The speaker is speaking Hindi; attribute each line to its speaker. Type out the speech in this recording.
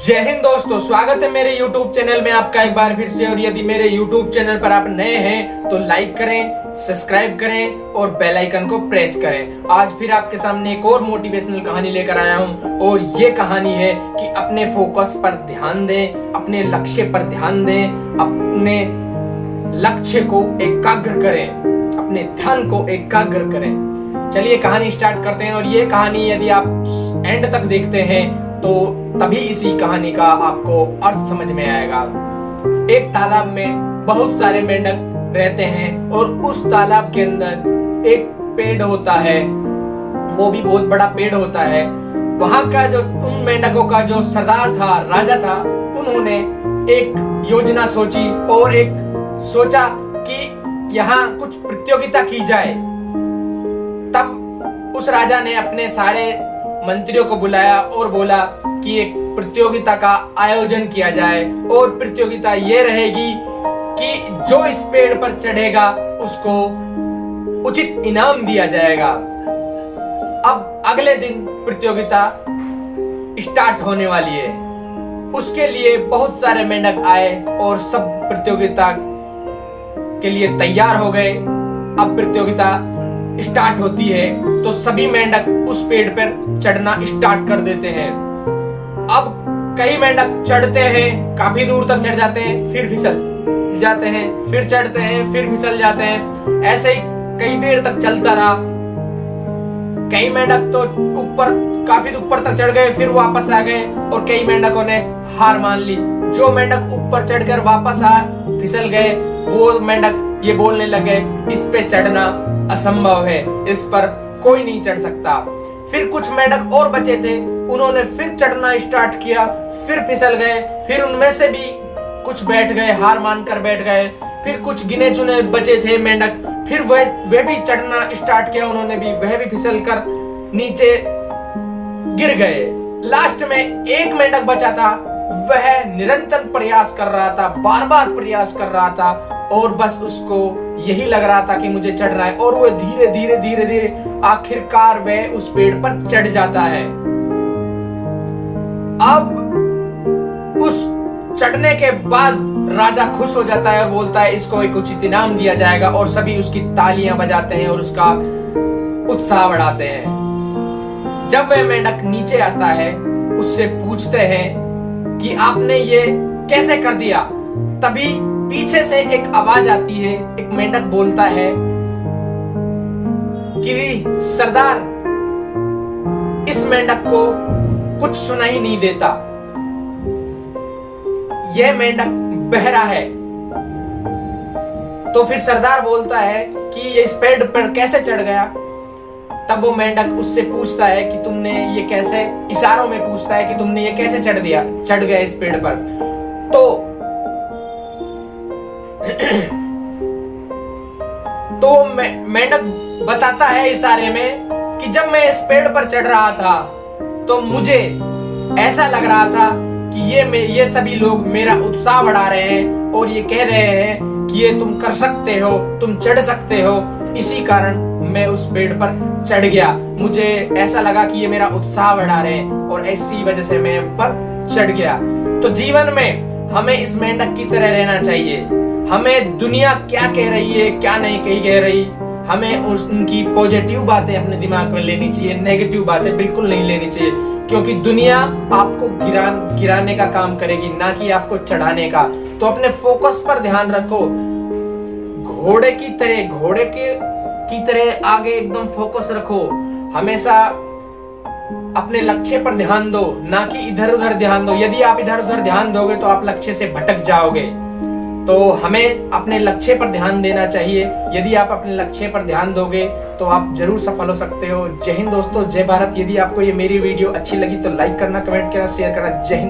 Speaker 1: जय हिंद दोस्तों, स्वागत है मेरे YouTube चैनल में आपका एक बार फिर से। और यदि मेरे YouTube चैनल पर आप नए हैं तो लाइक करें, सब्सक्राइब करें और बेल आइकन को प्रेस करें। आज फिर आपके सामने एक और मोटिवेशनल कहानी लेकर आया हूं और ये कहानी है कि अपने फोकस पर ध्यान दें, अपने लक्ष्य पर ध्यान दें, अपने लक्ष्य को एकाग्र करें, अपने ध्यान को एकाग्र करें। चलिए कहानी स्टार्ट करते हैं। और ये कहानी यदि आप एंड तक देखते हैं तो तभी इसी कहानी का आपको अर्थ समझ में आएगा। एक तालाब में बहुत सारे मेंढक रहते हैं और उस तालाब के अंदर एक पेड़ होता है, वो भी बहुत बड़ा पेड़ होता है। वहां का जो उन मेंढकों का जो सरदार था, राजा था, उन्होंने एक योजना सोची और एक सोचा कि यहाँ कुछ प्रतियोगिता की जाए। तब उस राजा ने अपने सारे मंत्रियों को बुलाया और बोला कि एक प्रतियोगिता का आयोजन किया जाए और प्रतियोगिता ये रहेगी कि जो इस पेड़ पर चढ़ेगा उसको उचित इनाम दिया जाएगा। अब अगले दिन प्रतियोगिता स्टार्ट होने वाली है। उसके लिए बहुत सारे मेंढक आए और सब प्रतियोगिता के लिए तैयार हो गए। अब प्रतियोगिता स्टार्ट होती है तो सभी मेंढक उस पेड़ पर चढ़ना स्टार्ट कर देते हैं। अब कई मेंढक चढ़ते हैं, काफी दूर तक चढ़ जाते हैं, फिर फिसल जाते हैं, फिर चढ़ते हैं, फिर फिसल जाते हैं। ऐसे ही कई देर तक चलता रहा। कई मेंढक तो काफी ऊपर तक चढ़ गए, फिर वापस आ गए और कई मेंढकों ने हार मान ली। जो मेंढक ऊपर चढ़कर वापस फिसल गए, वो मेंढक ये बोलने लगे, इस पे चढ़ना असंभव है, इस पर कोई नहीं चढ़ सकता। फिर कुछ मेंढक और बचे थे, उन्होंने फिर चढ़ना स्टार्ट किया, फिर फिसल गए। फिर उनमें से भी कुछ बैठ गए, हार मानकर बैठ गए। फिर कुछ गिने चुने बचे थे मेंढक, फिर वे भी चढ़ना स्टार्ट किया, उन्होंने भी, वह भी फिसल कर नीचे गिर गए। लास्ट में एक मेंढक बचा था, वह निरंतर प्रयास कर रहा था, बार बार प्रयास कर रहा था और बस उसको यही लग रहा था कि मुझे चढ़ना है। और वो धीरे धीरे धीरे धीरे आखिरकार वह उस पेड़ पर चढ़ जाता है। अब उस चढ़ने के बाद राजा खुश हो जाता है और बोलता है इसको एक उचित इनाम दिया जाएगा और सभी उसकी तालियां बजाते हैं और उसका उत्साह बढ़ाते हैं। जब वह मेंढक नीचे आता है, उससे पूछते हैं कि आपने ये कैसे कर दिया। तभी पीछे से एक आवाज आती है, एक मेंढक बोलता है कि सरदार, इस मेंढक को कुछ सुनाई नहीं देता, यह मेंढक बहरा है। तो फिर सरदार बोलता है कि ये इस पेड़ पर कैसे चढ़ गया। तब वो मेंढक उससे पूछता है कि तुमने ये कैसे, इशारों में पूछता है कि तुमने ये कैसे चढ़ गया इस पेड़ पर। तो मेंढक बताता है इशारे में कि जब मैं इस पेड़ पर चढ़ रहा था तो मुझे ऐसा लग रहा था कि ये सभी लोग मेरा उत्साह बढ़ा रहे हैं और ये कह रहे हैं कि ये तुम कर सकते हो, तुम चढ़ सकते हो। इसी कारण मैं उस पेड़ पर चढ़ गया। मुझे ऐसा लगा कि ये मेरा उत्साह बढ़ा रहे हैं और ऐसी वजह से मैं ऊपर चढ़ गया। तो जीवन में हमें इस मेंढक की तरह रहना चाहिए। हमें दुनिया क्या कह रही है, क्या नहीं कह रही, हमें उनकी पॉजिटिव बातें अपने दिमाग में लेनी चाहिए, नेगेटिव बातें बिल्कुल नहीं लेनी चाहिए। क्योंकि दुनिया आपको गिराने का काम करेगी, ना कि आपको चढ़ाने का। तो अपने फोकस पर ध्यान रखो। घोड़े की तरह आगे एकदम फोकस रखो। हमेशा अपने लक्ष्य पर ध्यान दो, ना कि इधर उधर ध्यान दो। यदि आप इधर उधर ध्यान दोगे तो आप लक्ष्य से भटक जाओगे। तो हमें अपने लक्ष्य पर ध्यान देना चाहिए। यदि आप अपने लक्ष्य पर ध्यान दोगे तो आप जरूर सफल हो सकते हो। जय हिंद दोस्तों, जय भारत। यदि आपको ये मेरी वीडियो अच्छी लगी तो लाइक करना, कमेंट करना, शेयर करना। जय हिंद।